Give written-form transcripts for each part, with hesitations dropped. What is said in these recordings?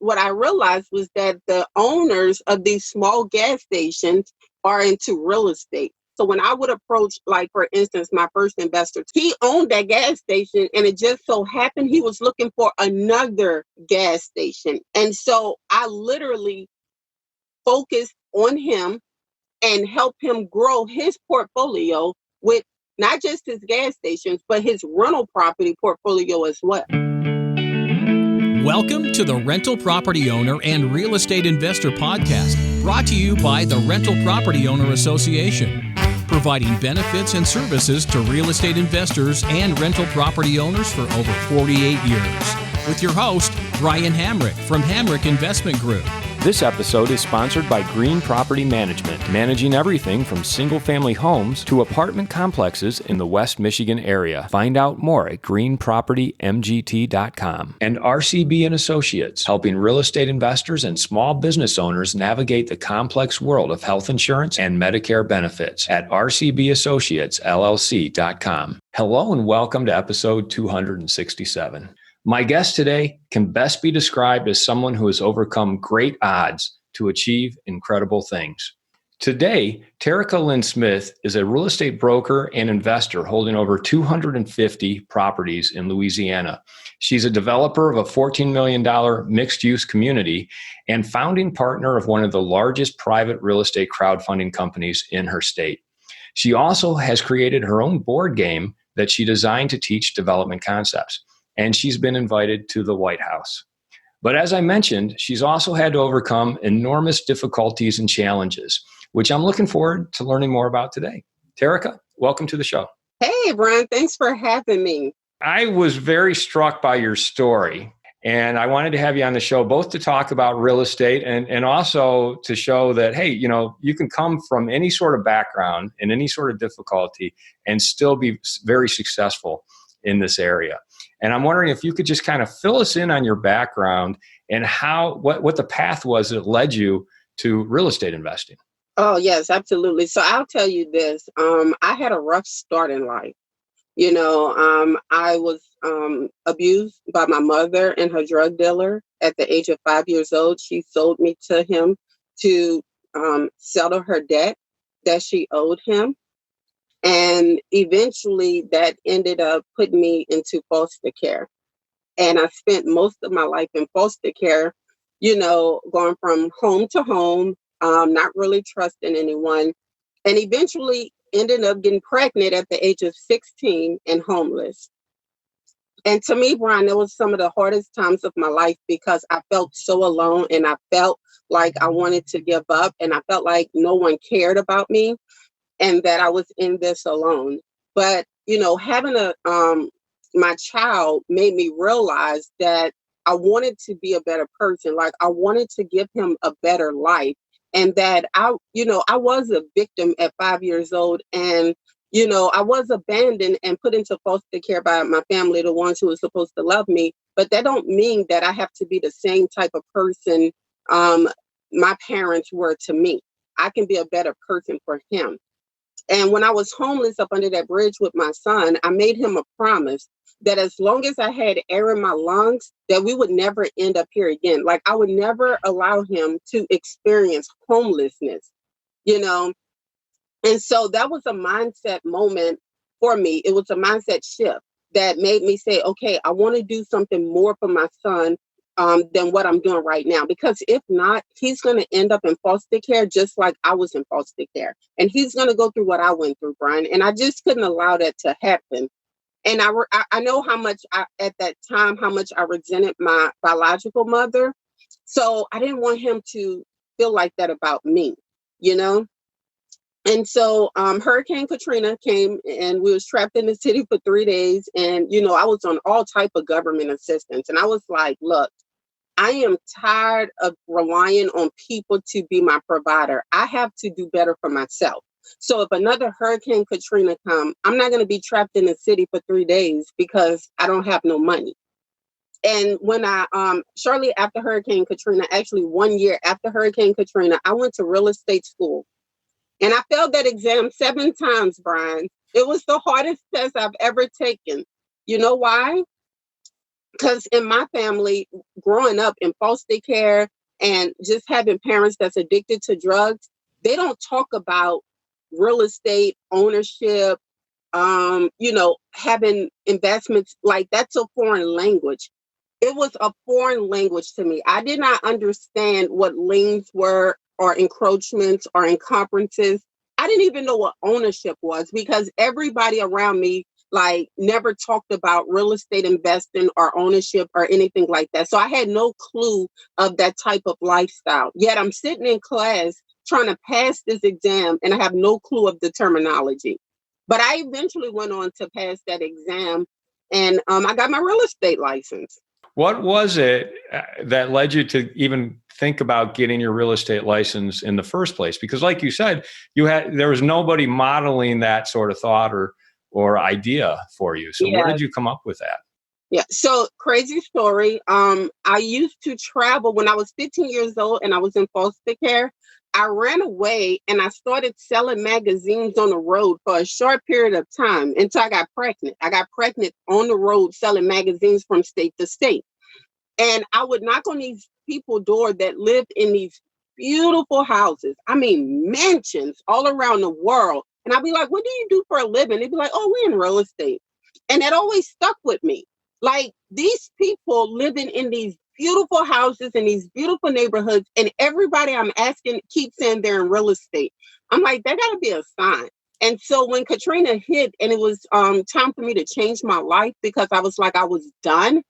what I realized was that the owners of these small gas stations are into real estate. So when I would approach, like, for instance, my first investor, he owned that gas station, and it just so happened he was looking for another gas station. And so I literally focused on him and help him grow his portfolio with not just his gas stations, but his rental property portfolio as well. Welcome to the Rental Property Owner and Real Estate Investor Podcast, brought to you by the Rental Property Owner Association, providing benefits and services to real estate investors and rental property owners for over 48 years. With your host, Brian Hamrick from Hamrick Investment Group. This episode is sponsored by Green Property Management, managing everything from single-family homes to apartment complexes in the West Michigan area. Find out more at greenpropertymgt.com. And RCB and Associates, helping real estate investors and small business owners navigate the complex world of health insurance and Medicare benefits at rcbassociatesllc.com. Hello and welcome to episode 267. My guest today can best be described as someone who has overcome great odds to achieve incredible things. Today, Terrica Lynn Smith is a real estate broker and investor holding over 250 properties in Louisiana. She's a developer of a $14 million mixed-use community and founding partner of one of the largest private real estate crowdfunding companies in her state. She also has created her own board game that she designed to teach development concepts. And she's been invited to the White House. But as I mentioned, she's also had to overcome enormous difficulties and challenges, which I'm looking forward to learning more about today. Terrica, welcome to the show. Hey, Brian, thanks for having me. I was very struck by your story, and I wanted to have you on the show both to talk about real estate and also to show that, hey, you know, you can come from any sort of background and any sort of difficulty and still be very successful in this area. And I'm wondering if you could just kind of fill us in on your background and what the path was that led you to real estate investing. Oh, yes, absolutely. So I'll tell you this. I had a rough start in life. You know, I was abused by my mother and her drug dealer at the age of 5 years old. She sold me to him to settle her debt that she owed him. And eventually that ended up putting me into foster care. And I spent most of my life in foster care, you know, going from home to home, not really trusting anyone, and eventually ended up getting pregnant at the age of 16 and homeless. And to me, Brian, it was some of the hardest times of my life because I felt so alone and I felt like I wanted to give up and I felt like no one cared about me. And that I was in this alone. But, you know, having my child made me realize that I wanted to be a better person. Like I wanted to give him a better life. And that I was a victim at 5 years old. And, you know, I was abandoned and put into foster care by my family, the ones who were supposed to love me. But that don't mean that I have to be the same type of person my parents were to me. I can be a better person for him. And when I was homeless up under that bridge with my son, I made him a promise that as long as I had air in my lungs, that we would never end up here again. Like I would never allow him to experience homelessness, you know? And so that was a mindset moment for me. It was a mindset shift that made me say, okay, I want to do something more for my son than what I'm doing right now. Because if not, he's going to end up in foster care just like I was in foster care. And he's going to go through what I went through, Brian. And I just couldn't allow that to happen. And I know how much at that time, how much I resented my biological mother. So I didn't want him to feel like that about me, you know? And so Hurricane Katrina came and we was trapped in the city for 3 days. And, you know, I was on all type of government assistance. And I was like, look, I am tired of relying on people to be my provider. I have to do better for myself. So if another Hurricane Katrina comes, I'm not going to be trapped in the city for 3 days because I don't have no money. And when shortly after Hurricane Katrina, actually 1 year after Hurricane Katrina, I went to real estate school. And I failed that exam 7 times, Brian. It was the hardest test I've ever taken. You know why? Because in my family, growing up in foster care and just having parents that's addicted to drugs, they don't talk about real estate ownership, having investments. Like, that's a foreign language. It was a foreign language to me. I did not understand what liens were, or encroachments, or encumbrances. I didn't even know what ownership was, because everybody around me like never talked about real estate investing or ownership or anything like that. So I had no clue of that type of lifestyle. Yet I'm sitting in class trying to pass this exam and I have no clue of the terminology. But I eventually went on to pass that exam, and I got my real estate license. What was it that led you to even think about getting your real estate license in the first place? Because like you said, there was nobody modeling that sort of thought or idea for you. So where Yeah. did you come up with that? Yeah. So, crazy story. I used to travel when I was 15 years old and I was in foster care. I ran away and I started selling magazines on the road for a short period of time until I got pregnant. I got pregnant on the road selling magazines from state to state. And I would knock on these people's door that lived in these beautiful houses. I mean, mansions all around the world. And I'd be like, what do you do for a living? They'd be like, oh, we're in real estate. And that always stuck with me. Like, these people living in these beautiful houses in these beautiful neighborhoods, and everybody I'm asking keeps saying they're in real estate. I'm like, that gotta be a sign. And so when Katrina hit and it was time for me to change my life, because I was like, I was done,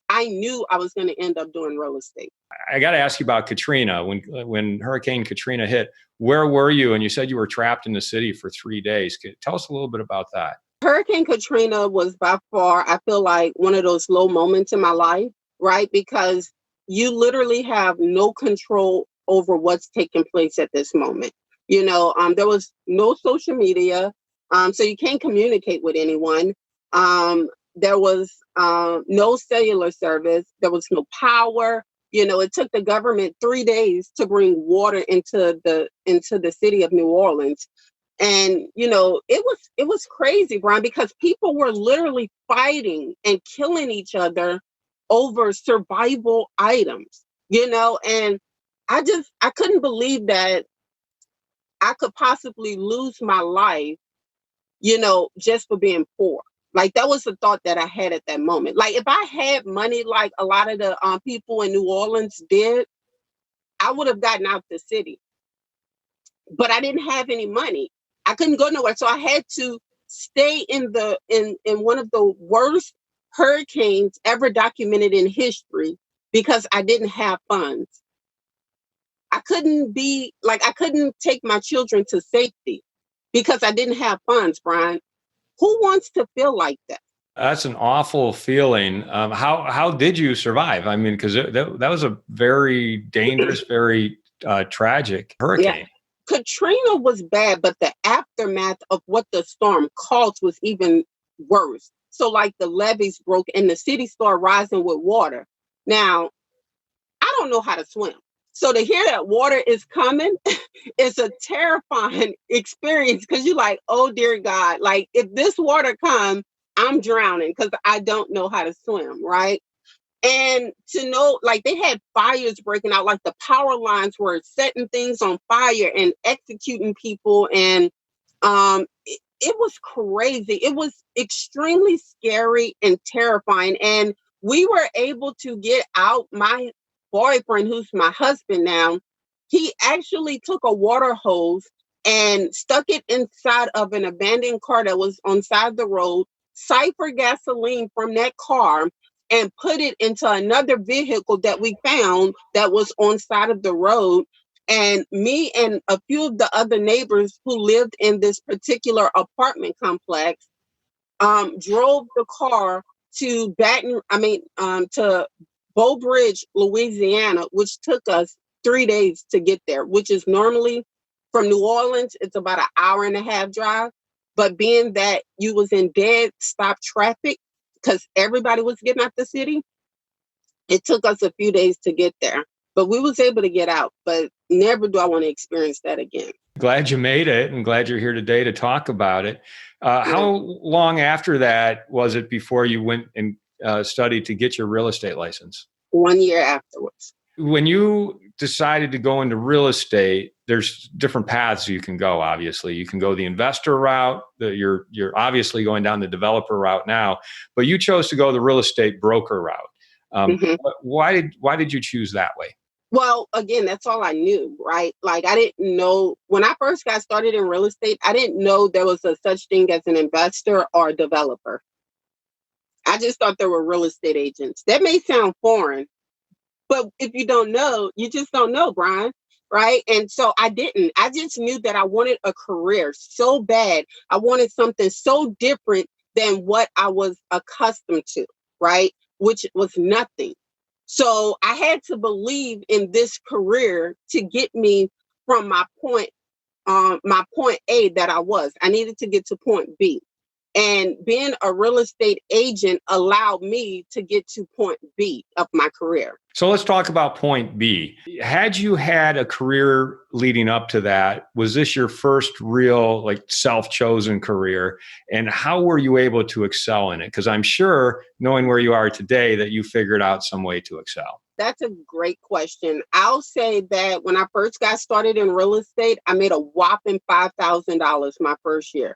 I knew I was going to end up doing real estate. I got to ask you about Katrina. When Hurricane Katrina hit, where were you? And you said you were trapped in the city for 3 days. Tell us a little bit about that. Hurricane Katrina was by far, I feel like, one of those low moments in my life, right? Because you literally have no control over what's taking place at this moment. There was no social media, so you can't communicate with anyone. There was no cellular service. There was no power. It took the government 3 days to bring water into the city of New Orleans. And, it was crazy, Brian, because people were literally fighting and killing each other over survival items, and I couldn't believe that I could possibly lose my life, just for being poor. Like, that was the thought that I had at that moment. Like, if I had money, like a lot of the people in New Orleans did, I would have gotten out the city. But I didn't have any money. I couldn't go nowhere. So I had to stay in one of the worst hurricanes ever documented in history, because I didn't have funds. I couldn't take my children to safety because I didn't have funds, Brian. Who wants to feel like that? That's an awful feeling. How did you survive? I mean, because that was a very dangerous, very tragic hurricane. Yeah. Katrina was bad, but the aftermath of what the storm caused was even worse. So, like, the levees broke and the city started rising with water. Now, I don't know how to swim. So to hear that water is coming is a terrifying experience, because you're like, oh, dear God, like, if this water comes, I'm drowning because I don't know how to swim, right? And to know, like, they had fires breaking out, like the power lines were setting things on fire and executing people. And it was crazy. It was extremely scary and terrifying. And we were able to get out. My boyfriend, who's my husband now, he actually took a water hose and stuck it inside of an abandoned car that was on side the road, siphoned gasoline from that car, and put it into another vehicle that we found that was on side of the road. And me and a few of the other neighbors who lived in this particular apartment complex drove the car to to Bow Bridge, Louisiana, which took us 3 days to get there, which is normally from New Orleans, it's about an hour and a half drive. But being that you was in dead stop traffic, because everybody was getting out the city, it took us a few days to get there. But we was able to get out. But never do I want to experience that again. Glad you made it, and glad you're here today to talk about it. How long after that was it before you went and study to get your real estate license? 1 year afterwards. When you decided to go into real estate, there's different paths you can go. Obviously, you can go the investor route. You're obviously going down the developer route now, but you chose to go the real estate broker route. Mhm. Why did you choose that way? Well, again, that's all I knew, right? Like, I didn't know when I first got started in real estate, I didn't know there was a such thing as an investor or a developer. I just thought there were real estate agents. That may sound foreign, but if you don't know, you just don't know, Brian. Right. And so I didn't. I just knew that I wanted a career so bad. I wanted something so different than what I was accustomed to. Right. Which was nothing. So I had to believe in this career to get me from my point A that I was. I needed to get to point B. And being a real estate agent allowed me to get to point B of my career. So let's talk about point B. Had you had a career leading up to that? Was this your first real self-chosen career? And how were you able to excel in it? Because I'm sure, knowing where you are today, that you figured out some way to excel. That's a great question. I'll say that when I first got started in real estate, I made a whopping $5,000 my first year.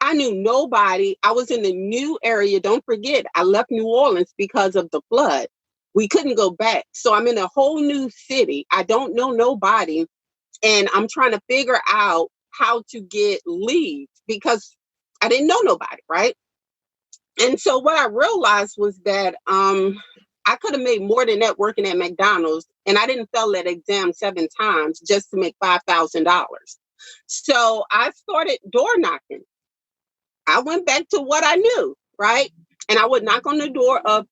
I knew nobody. I was in a new area. Don't forget, I left New Orleans because of the flood. We couldn't go back. So I'm in a whole new city. I don't know nobody. And I'm trying to figure out how to get leads because I didn't know nobody, right? And so what I realized was that I could have made more than that working at McDonald's. And I didn't fail that exam 7 times just to make $5,000. So I started door knocking. I went back to what I knew, right? And I would knock on the door of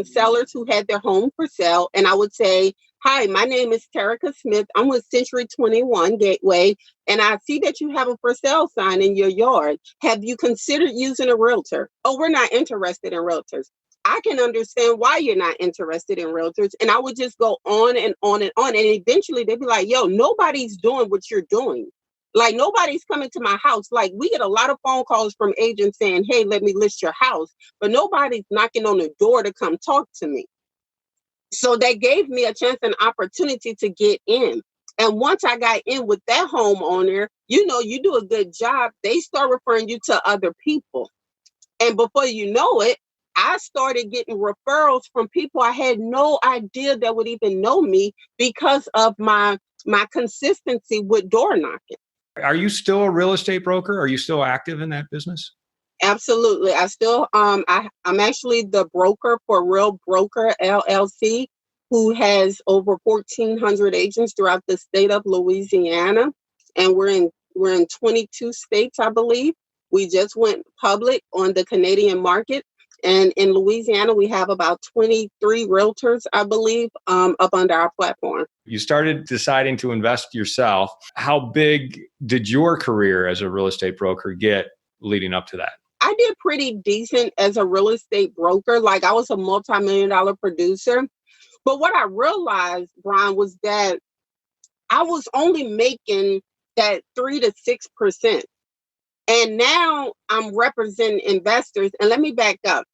sellers who had their home for sale. And I would say, hi, my name is Terrica Smith. I'm with Century 21 Gateway. And I see that you have a for sale sign in your yard. Have you considered using a realtor? Oh, we're not interested in realtors. I can understand why you're not interested in realtors. And I would just go on and on and on. And eventually they'd be like, yo, nobody's doing what you're doing. Like, nobody's coming to my house. Like, we get a lot of phone calls from agents saying, hey, let me list your house. But nobody's knocking on the door to come talk to me. So that gave me a chance and opportunity to get in. And once I got in with that homeowner, you do a good job. They start referring you to other people. And before you know it, I started getting referrals from people I had no idea that would even know me because of my consistency with door knocking. Are you still a real estate broker? Are you still active in that business? Absolutely. I still I'm actually the broker for Real Broker LLC, who has over 1,400 agents throughout the state of Louisiana, and we're in 22 states, I believe. We just went public on the Canadian market, and in Louisiana we have about 23 realtors, I believe, up under our platform. You started deciding to invest yourself. How big did your career as a real estate broker get leading up to that? I did pretty decent as a real estate broker. Like, I was a multi-million-dollar producer. But what I realized, Brian, was that I was only making that 3 to 6%. And now I'm representing investors. And let me back up.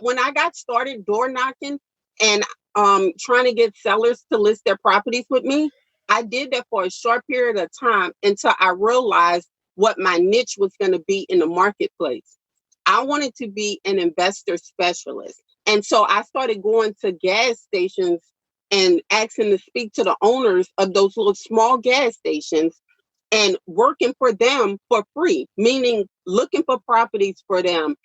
When I got started door knocking and trying to get sellers to list their properties with me, I did that for a short period of time until I realized what my niche was going to be in the marketplace. I wanted to be an investor specialist. And so I started going to gas stations and asking to speak to the owners of those little small gas stations and working for them for free, meaning looking for properties for them,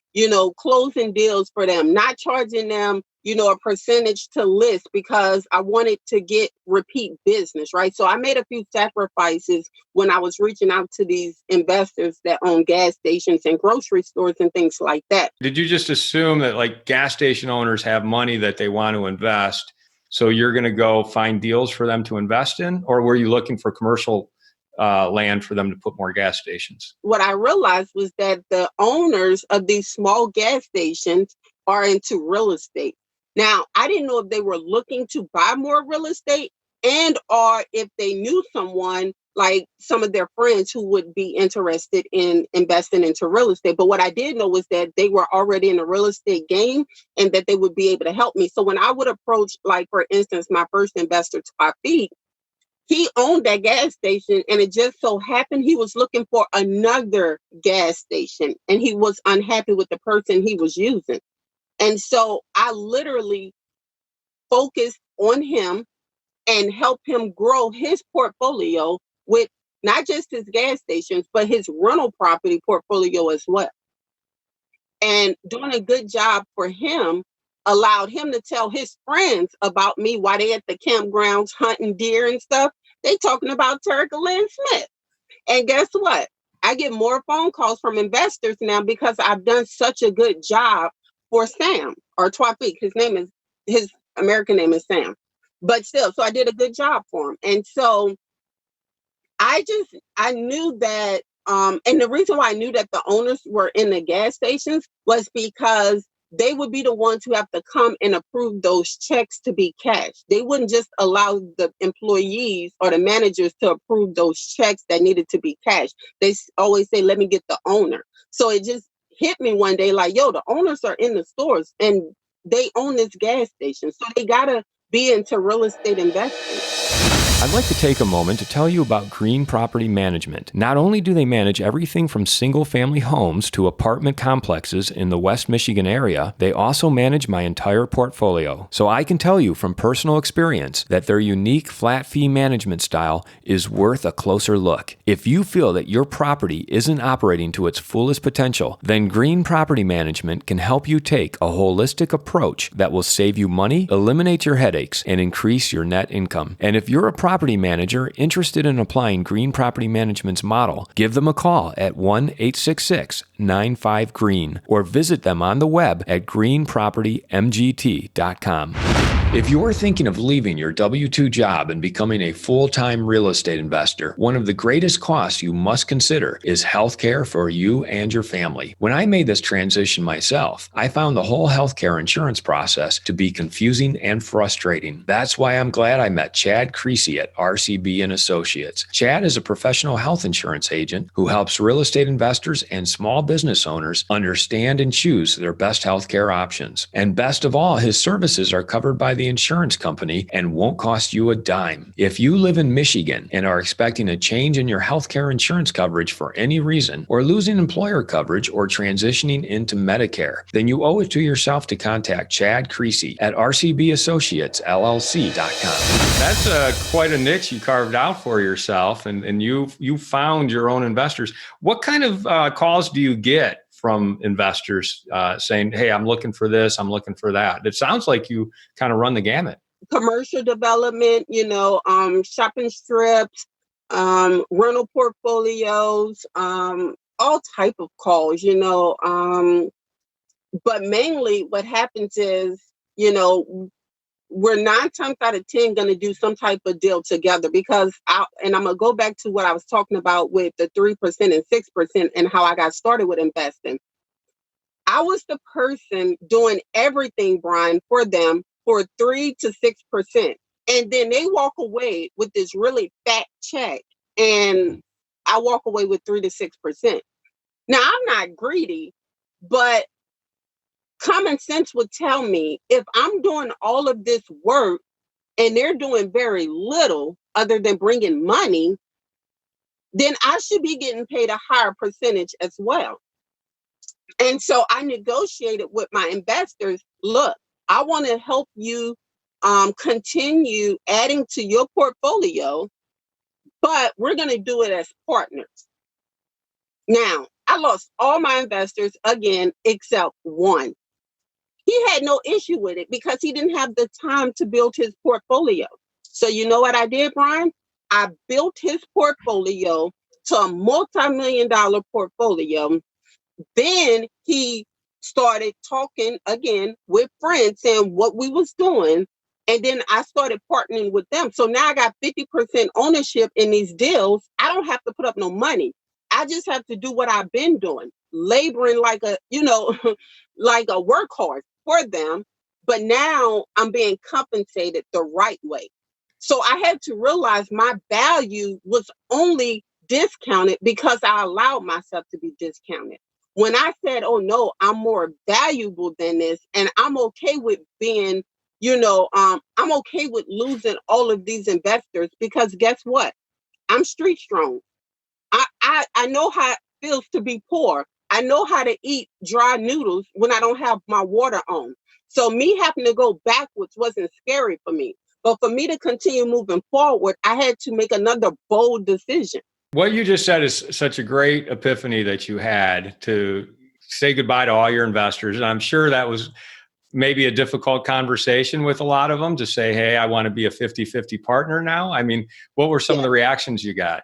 closing deals for them, not charging them, a percentage to list because I wanted to get repeat business, right? So I made a few sacrifices when I was reaching out to these investors that own gas stations and grocery stores and things like that. Did you just assume that gas station owners have money that they want to invest, so you're going to go find deals for them to invest in? Or were you looking for commercial land for them to put more gas stations? What I realized was that the owners of these small gas stations are into real estate. Now, I didn't know if they were looking to buy more real estate and or if they knew someone like some of their friends who would be interested in investing into real estate. But what I did know was that they were already in the real estate game and that they would be able to help me. So when I would approach, like, for instance, my first investor, Tawfiq, he owned that gas station, and it just so happened he was looking for another gas station, and he was unhappy with the person he was using. And so I literally focused on him and help him grow his portfolio with not just his gas stations, but his rental property portfolio as well. And doing a good job for him allowed him to tell his friends about me while they at the campgrounds hunting deer and stuff. They talking about Terrica Lynn Smith. And guess what? I get more phone calls from investors now because I've done such a good job for Sam, or Tawfiq. His American name is Sam. But still, so I did a good job for him. And so I knew that, and the reason why I knew that the owners were in the gas stations was because they would be the ones who have to come and approve those checks to be cashed. They wouldn't just allow the employees or the managers to approve those checks that needed to be cashed. They always say, let me get the owner. So it just hit me one day like, yo, the owners are in the stores and they own this gas station. So they got to be into real estate investing. I'd like to take a moment to tell you about Green Property Management. Not only do they manage everything from single-family homes to apartment complexes in the West Michigan area, they also manage my entire portfolio. So I can tell you from personal experience that their unique flat fee management style is worth a closer look. If you feel that your property isn't operating to its fullest potential, then Green Property Management can help you take a holistic approach that will save you money, eliminate your headaches, and increase your net income. And if you're a property manager interested in applying Green Property Management's model, give them a call at 1-866-95-GREEN or visit them on the web at greenpropertymgt.com. If you're thinking of leaving your W-2 job and becoming a full-time real estate investor, one of the greatest costs you must consider is healthcare for you and your family. When I made this transition myself, I found the whole healthcare insurance process to be confusing and frustrating. That's why I'm glad I met Chad Creasy at RCB and Associates. Chad is a professional health insurance agent who helps real estate investors and small business owners understand and choose their best healthcare options. And best of all, his services are covered by the insurance company and won't cost you a dime. If you live in Michigan and are expecting a change in your healthcare insurance coverage for any reason, or losing employer coverage or transitioning into Medicare, then you owe it to yourself to contact Chad Creasy at rcbassociatesllc.com. That's quite a niche you carved out for yourself, and you found your own investors. What kind of calls do you get from investors saying, hey, I'm looking for this, I'm looking for that? It sounds like you kind of run the gamut. Commercial development, shopping strips, rental portfolios, all type of calls, but mainly what happens is, we're 9 times out of 10 going to do some type of deal together because I'm going to go back to what I was talking about with the 3% and 6% and how I got started with investing. I was the person doing everything, Brian, for them for 3 to 6%. And then they walk away with this really fat check and I walk away with 3 to 6%. Now, I'm not greedy, but common sense would tell me if I'm doing all of this work and they're doing very little other than bringing money, then I should be getting paid a higher percentage as well. And so I negotiated with my investors, look, I want to help you continue adding to your portfolio, but we're going to do it as partners. Now, I lost all my investors again, except one. He had no issue with it because he didn't have the time to build his portfolio. So you know what I did, Brian? I built his portfolio to a multi-million-dollar portfolio. Then he started talking again with friends saying what we was doing. And then I started partnering with them. So now I got 50% ownership in these deals. I don't have to put up no money. I just have to do what I've been doing, laboring like a workhorse for them. But now I'm being compensated the right way. So I had to realize my value was only discounted because I allowed myself to be discounted. When I said, oh no, I'm more valuable than this, and I'm okay with being, I'm okay with losing all of these investors, because guess what? I'm street strong. I know how it feels to be poor. I know how to eat dry noodles when I don't have my water on. So me having to go backwards wasn't scary for me. But for me to continue moving forward, I had to make another bold decision. What you just said is such a great epiphany that you had to say goodbye to all your investors. And I'm sure that was maybe a difficult conversation with a lot of them to say, hey, I want to be a 50-50 partner now. I mean, what were some of the reactions you got?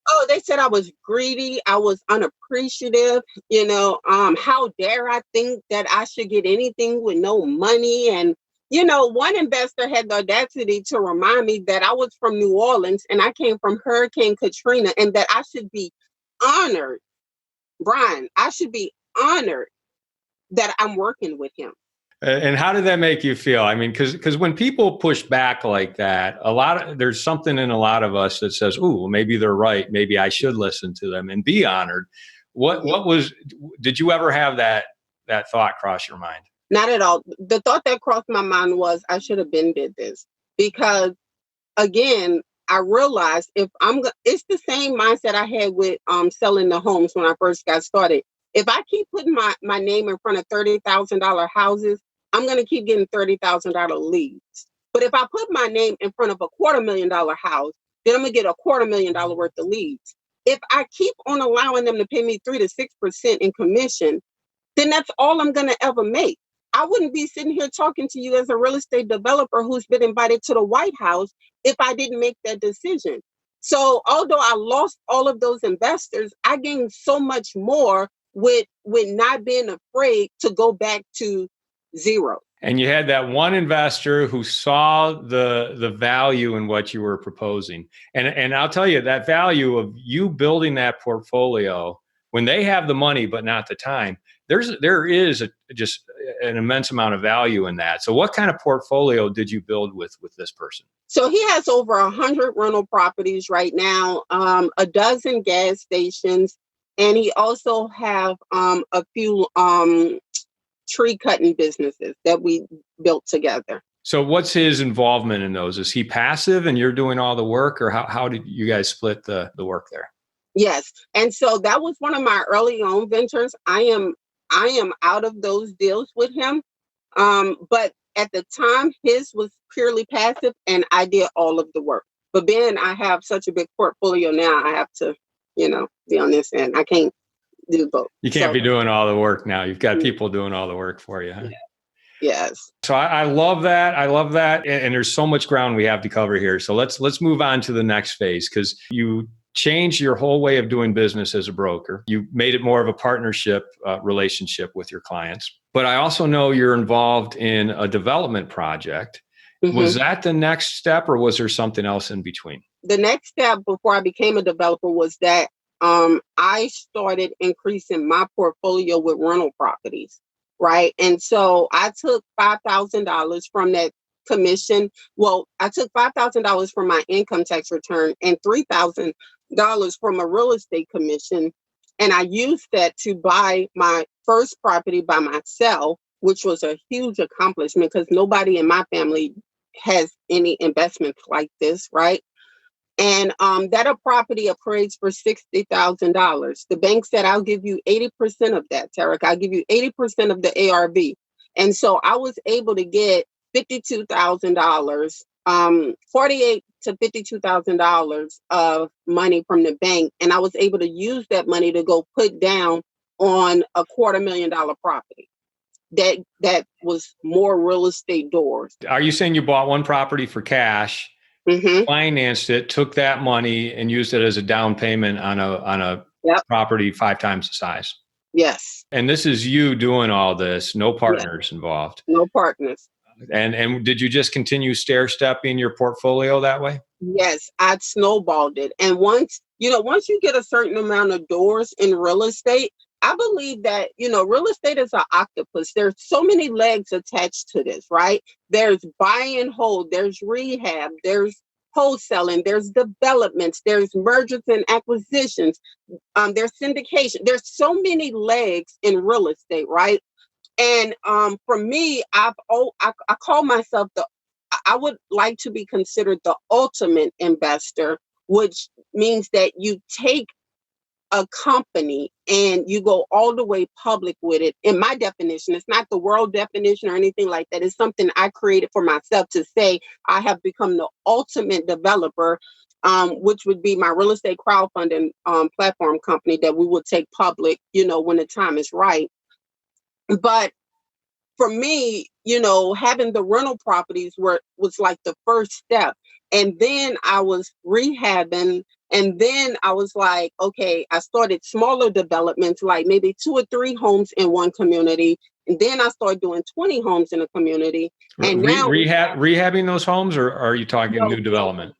Oh, they said I was greedy. I was unappreciative. How dare I think that I should get anything with no money? And, one investor had the audacity to remind me that I was from New Orleans and I came from Hurricane Katrina, and that I should be honored. Brian, I should be honored that I'm working with him. And how did that make you feel? I mean, because when people push back like that, there's something in a lot of us that says, "Ooh, well, maybe they're right. Maybe I should listen to them and be honored." Did you ever have that thought cross your mind? Not at all. The thought that crossed my mind was I should have been did this, because again, I realized it's the same mindset I had with selling the homes when I first got started. If I keep putting my name in front of $30,000 houses, I'm going to keep getting $30,000 leads. But if I put my name in front of a $250,000 house, then I'm going to get $250,000 worth of leads. If I keep on allowing them to pay me 3 to 6% in commission, then that's all I'm going to ever make. I wouldn't be sitting here talking to you as a real estate developer who's been invited to the White House if I didn't make that decision. So although I lost all of those investors, I gained so much more with not being afraid to go back to zero. And you had that one investor who saw the value in what you were proposing. And I'll tell you, that value of you building that portfolio, when they have the money but not the time, there is just an immense amount of value in that. So what kind of portfolio did you build with this person? So he has over 100 rental properties right now, a dozen gas stations, and he also have a few tree cutting businesses that we built together. So what's his involvement in those? Is he passive and you're doing all the work, or how did you guys split the work there? Yes. And so that was one of my early on ventures. I am out of those deals with him. But at the time, his was purely passive and I did all of the work. But then I have such a big portfolio now, I have to, be on this end. I can't do both. You can't be doing all the work now. You've got people doing all the work for you, huh? Yeah. Yes. So I love that. I love that. And there's so much ground we have to cover here. So let's move on to the next phase, because you changed your whole way of doing business as a broker. You made it more of a partnership relationship with your clients. But I also know you're involved in a development project. Mm-hmm. Was that the next step, or was there something else in between? The next step before I became a developer was that I started increasing my portfolio with rental properties, right? And so I took $5,000 from that commission. Well, I took $5,000 from my income tax return and $3,000 from a real estate commission. And I used that to buy my first property by myself, which was a huge accomplishment because nobody in my family has any investments like this, right? And that a property appraised for $60,000. The bank said, I'll give you 80% of that, Terrica. I'll give you 80% of the ARV. And so I was able to get $52,000, $48,000 to $52,000 of money from the bank. And I was able to use that money to go put down on a $250,000 property. That was more real estate doors. Are you saying you bought one property for cash, mm-hmm. financed it, took that money and used it as a down payment on a yep. property 5 times the size? Yes. And this is you doing all this, no partners involved? No partners. And did you just continue stair-stepping your portfolio that way? Yes, I snowballed it. And once you get a certain amount of doors in real estate, I believe that, real estate is an octopus. There's so many legs attached to this, right? There's buy and hold, there's rehab, there's wholesaling, there's developments, there's mergers and acquisitions, there's syndication. There's so many legs in real estate, right? And for me, I call myself I would like to be considered the ultimate investor, which means that you take a company and you go all the way public with it. In my definition, it's not the world definition or anything like that. It's something I created for myself to say I have become the ultimate developer, which would be my real estate crowdfunding platform company that we would take public, when the time is right. But for me, having the rental properties was like the first step. And then I was rehabbing. And then I was like, okay, I started smaller developments, like maybe 2 or 3 homes in one community. And then I started doing 20 homes in a community. And now rehabbing those homes, or are you talking new development?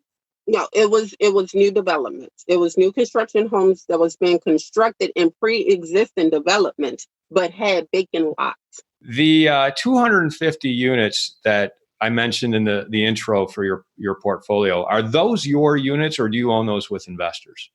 No, it was new developments. It was new construction homes that was being constructed in pre-existing developments, but had vacant lots. The 250 units that I mentioned in the intro for your portfolio, are those your units, or do you own those with investors?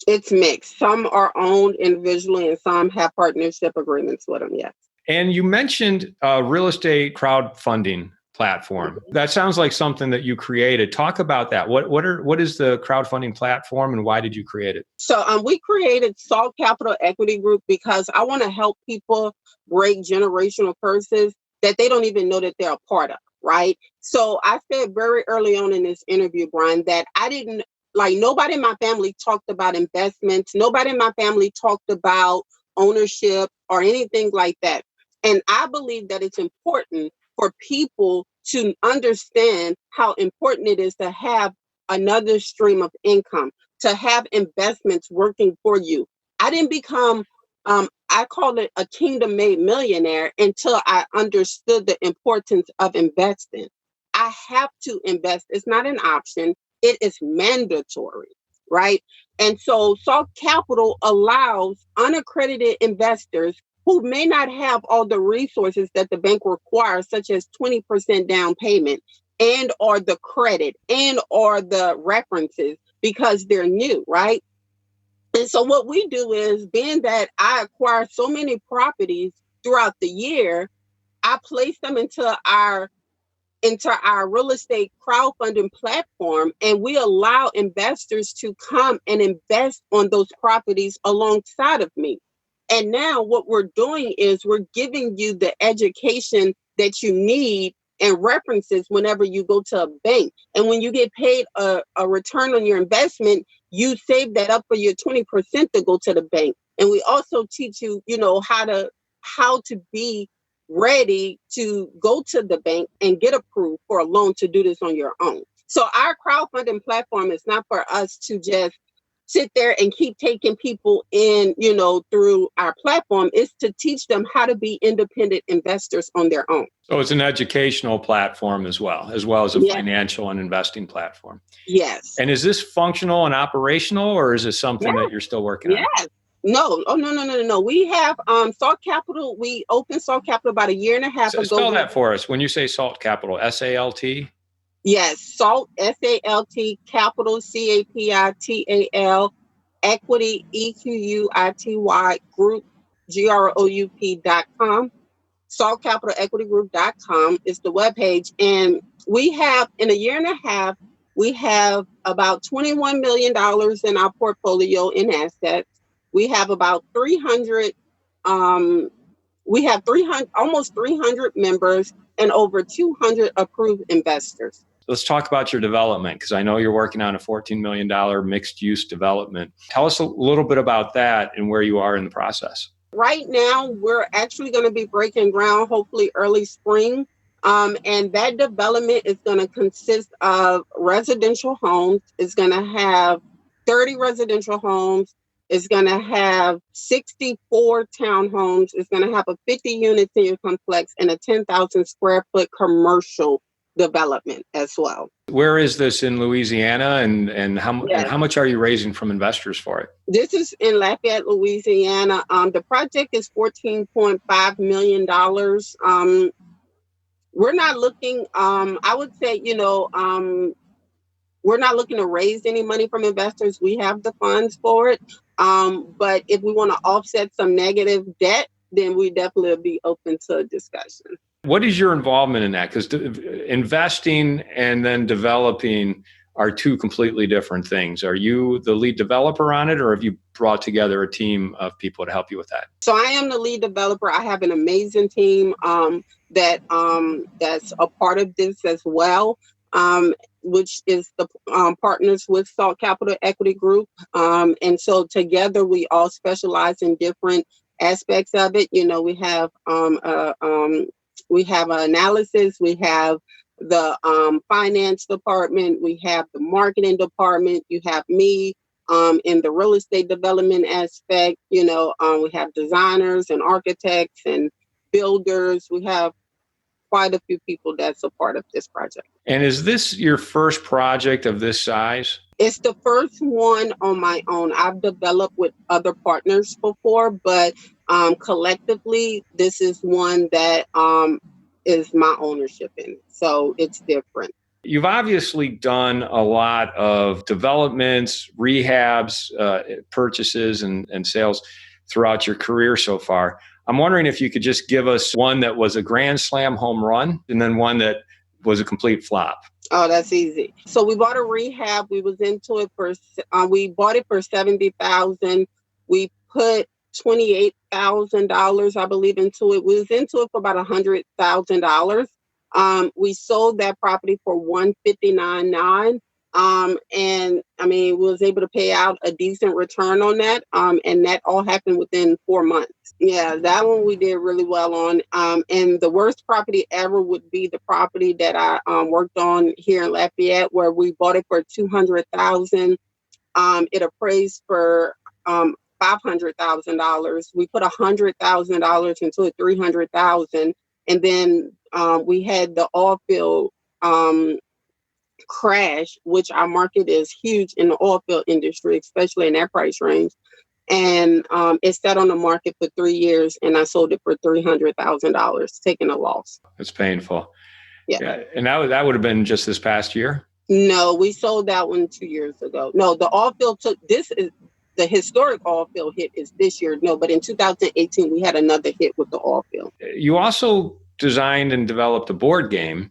It's mixed. Some are owned individually and some have partnership agreements with them, yes. And you mentioned real estate crowdfunding platform. That sounds like something that you created. Talk about that. What is the crowdfunding platform and why did you create it? So we created SALT Capital Equity Group because I want to help people break generational curses that they don't even know that they're a part of, right? So I said very early on in this interview, Brian, that nobody in my family talked about investments. Nobody in my family talked about ownership or anything like that. And I believe that it's important for people to understand how important it is to have another stream of income, to have investments working for you. I didn't become, I call it a kingdom-made millionaire until I understood the importance of investing. I have to invest. It's not an option. It is mandatory, right? And so SALT Capital allows unaccredited investors who may not have all the resources that the bank requires, such as 20% down payment and or the credit and or the references, because they're new, right? And so what we do is, being that I acquire so many properties throughout the year, I place them into our real estate crowdfunding platform, and we allow investors to come and invest on those properties alongside of me. And now what we're doing is we're giving you the education that you need and references whenever you go to a bank. And when you get paid a return on your investment, you save that up for your 20% to go to the bank. And we also teach you, how to be ready to go to the bank and get approved for a loan to do this on your own. So our crowdfunding platform is not for us to just sit there and keep taking people in, through our platform. Is to teach them how to be independent investors on their own. So it's an educational platform as well as a financial and investing platform. Yes. And is this functional and operational, or is it something that you're still working on? Yes. No. Oh, no. We have SALT Capital. We opened SALT Capital about 1.5 years ago. Spell that for us. When you say SALT Capital, SALT? Yes, SALT, SALT, Capital, CAPITAL, Equity, EQUITY, Group, GROUP.com. SaltCapitalEquityGroup.com is the webpage. And we have, in 1.5 years, we have about $21 million in our portfolio in assets. We have about 300, almost 300 members and over 200 approved investors. Let's talk about your development, because I know you're working on a $14 million mixed use development. Tell us a little bit about that and where you are in the process. Right now, we're actually going to be breaking ground, hopefully early spring. And that development is going to consist of residential homes. It's going to have 30 residential homes. It's going to have 64 townhomes. It's going to have a 50 unit senior complex and a 10,000 square foot commercial development as well. Where is this in Louisiana, and how much are you raising from investors for it? This is in Lafayette, Louisiana. The project is $14.5 million. We're not looking, I would say, we're not looking to raise any money from investors. We have the funds for it. But if we want to offset some negative debt, then we definitely will be open to a discussion. What is your involvement in that? Because investing and then developing are two completely different things. Are you the lead developer on it, or have you brought together a team of people to help you with that? So I am the lead developer. I have an amazing team that's a part of this as well, which is the partners with Salt Capital Equity Group. And so together we all specialize in different aspects of it. We have analysis, we have the finance department, we have the marketing department, you have me in the real estate development aspect. We have designers and architects and builders. We have quite a few people that's a part of this project. And is this your first project of this size? It's the first one on my own. I've developed with other partners before, but collectively, this is one that is my ownership in. So it's different. You've obviously done a lot of developments, rehabs, purchases, and sales throughout your career so far. I'm wondering if you could just give us one that was a grand slam home run and then one that was a complete flop. Oh, that's easy. So we bought a rehab. We was into it we bought it for $70,000. We put $28,000, I believe, into it. We was into it for about $100,000. We sold that property for $159,900. And I mean, we was able to pay out a decent return on that. And that all happened within 4 months. Yeah, that one we did really well on. And the worst property ever would be the property that I worked on here in Lafayette, where we bought it for $200,000. It appraised for $500,000. We put $100,000 into it, $300,000, and then we had the oil field crash, which our market is huge in the oil field industry, especially in that price range. And it sat on the market for 3 years, and I sold it for $300,000, taking a loss. It's painful. Yeah. And that would have been just this past year? No, we sold that one 2 years ago. No, the oil field the historic oil field hit is this year. No, but in 2018, we had another hit with the oil field. You also designed and developed a board game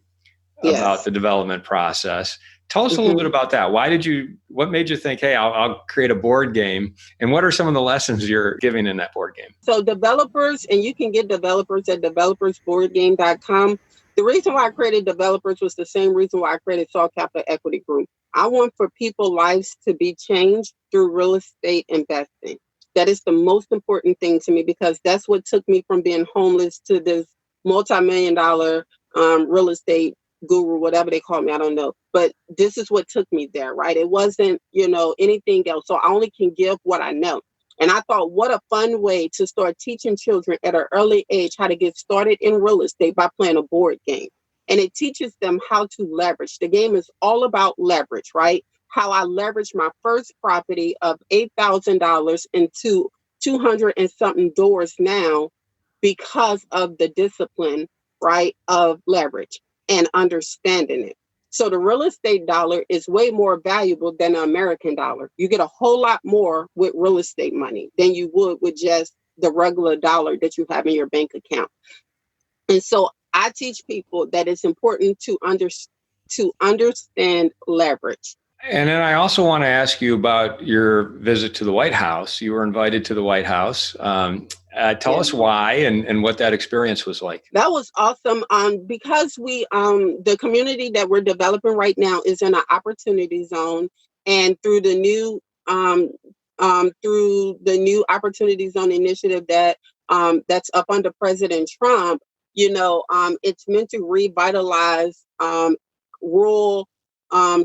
about the development process. Tell us a little bit about that. What made you think, hey, I'll create a board game? And what are some of the lessons you're giving in that board game? So developers, and you can get developers at developersboardgame.com. The reason why I created developers was the same reason why I created Salt Capital Equity Group. I want for people's lives to be changed through real estate investing. That is the most important thing to me, because that's what took me from being homeless to this multi-million-dollar real estate guru, whatever they call me, I don't know. But this is what took me there, right? It wasn't, anything else. So I only can give what I know. And I thought, what a fun way to start teaching children at an early age how to get started in real estate by playing a board game. And it teaches them how to leverage. The game is all about leverage, right? How I leveraged my first property of $8,000 into 200 and something doors now because of the discipline, right, of leverage and understanding it. So the real estate dollar is way more valuable than the American dollar. You get a whole lot more with real estate money than you would with just the regular dollar that you have in your bank account. And so I teach people that it's important to understand leverage. And then I also want to ask you about your visit to the White House. You were invited to the White House. Tell us why and what that experience was like. That was awesome. Because the community that we're developing right now is in an opportunity zone, and through the new opportunity zone initiative that's up under President Trump, it's meant to revitalize rural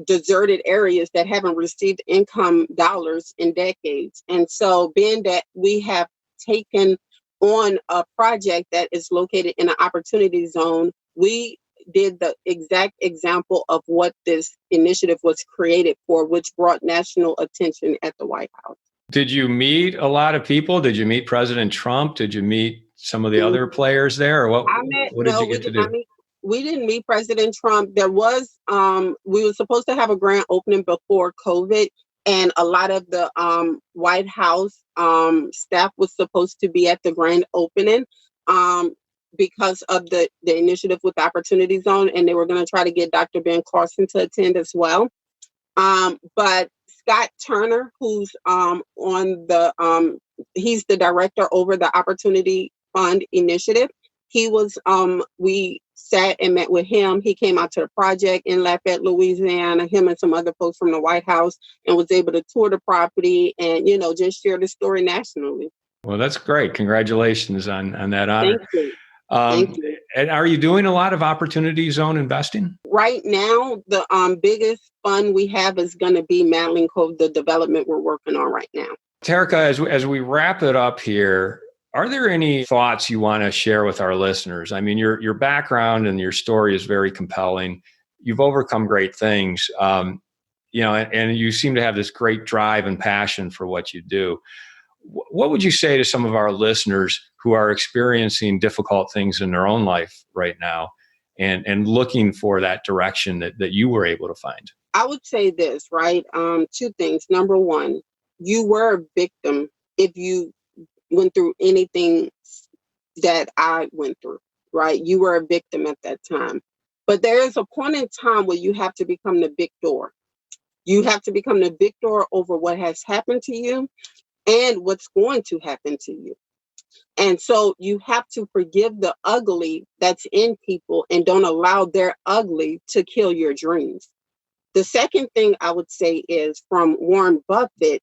deserted areas that haven't received income dollars in decades. And so being that we have taken on a project that is located in an opportunity zone, we did the exact example of what this initiative was created for, which brought national attention at the White House. Did you meet a lot of people? Did you meet President Trump? Did you meet some of the other players there? Or what did you get to do? we didn't meet President Trump. There was, we were supposed to have a grand opening before COVID, and a lot of the White House staff was supposed to be at the grand opening because of the initiative with the Opportunity Zone, and they were going to try to get Dr. Ben Carson to attend as well. But Scott Turner, who's on the, he's the director over the Opportunity Fund Initiative. He was, we sat and met with him. He came out to the project in Lafayette, Louisiana, him and some other folks from the White House, and was able to tour the property and, just share the story nationally. Well, that's great. Congratulations on that honor. Thank you. Thank you. And are you doing a lot of Opportunity Zone investing? Right now, the biggest fund we have is going to be Madeline Cove, the development we're working on right now. Terrica, as we wrap it up here, are there any thoughts you want to share with our listeners? I mean, your background and your story is very compelling. You've overcome great things, and you seem to have this great drive and passion for what you do. What would you say to some of our listeners who are experiencing difficult things in their own life right now and looking for that direction that you were able to find? I would say this, right? Two things. Number one, you were a victim if you went through anything that I went through, right? You were a victim at that time. But there is a point in time where you have to become the victor. You have to become the victor over what has happened to you and what's going to happen to you. And so you have to forgive the ugly that's in people and don't allow their ugly to kill your dreams. The second thing I would say is from Warren Buffett,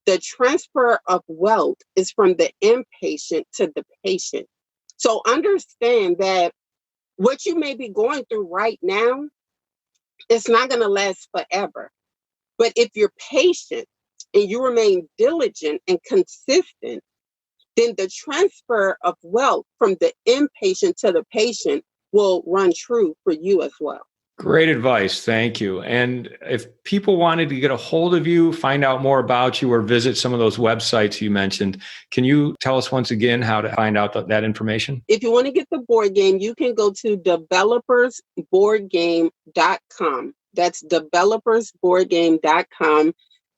the transfer of wealth is from the impatient to the patient. So understand that what you may be going through right now, it's not going to last forever. But if you're patient and you remain diligent and consistent, then the transfer of wealth from the impatient to the patient will run true for you as well. Great advice. Thank you. And if people wanted to get a hold of you, find out more about you, or visit some of those websites you mentioned, can you tell us once again how to find out that information? If you want to get the board game, you can go to developersboardgame.com. That's developersboardgame.com.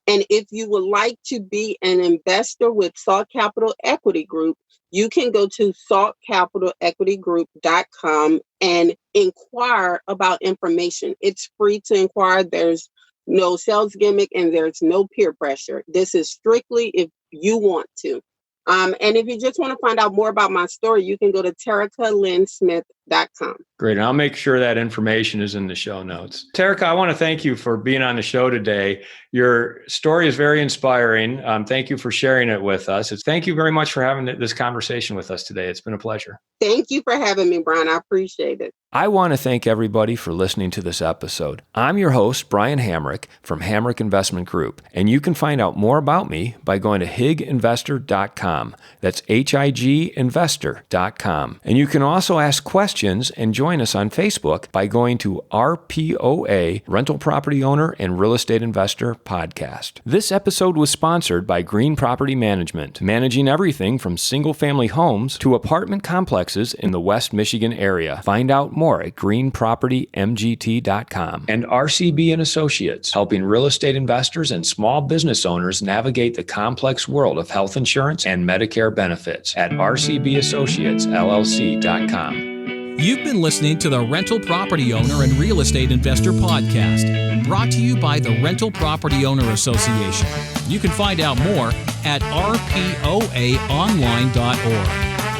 And if you would like to be an investor with Salt Capital Equity Group, you can go to saltcapitalequitygroup.com and inquire about information. It's free to inquire. There's no sales gimmick and there's no peer pressure. This is strictly if you want to. And if you just want to find out more about my story, you can go to terricalynnsmith.com. Great. And I'll make sure that information is in the show notes. Terrica, I want to thank you for being on the show today. Your story is very inspiring. Thank you for sharing it with us. Thank you very much for having this conversation with us today. It's been a pleasure. Thank you for having me, Brian. I appreciate it. I want to thank everybody for listening to this episode. I'm your host, Brian Hamrick from Hamrick Investment Group, and you can find out more about me by going to higinvestor.com. That's higinvestor.com. And you can also ask questions and join us on Facebook by going to RPOA, Rental Property Owner and Real Estate Investor Podcast. This episode was sponsored by Green Property Management, managing everything from single-family homes to apartment complexes in the West Michigan area. Find out more at greenpropertymgt.com. And RCB and Associates, helping real estate investors and small business owners navigate the complex world of health insurance and Medicare benefits at rcbassociatesllc.com. You've been listening to the Rental Property Owner and Real Estate Investor Podcast, brought to you by the Rental Property Owner Association. You can find out more at rpoaonline.org.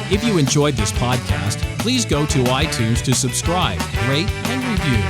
If you enjoyed this podcast, please go to iTunes to subscribe, rate, and review.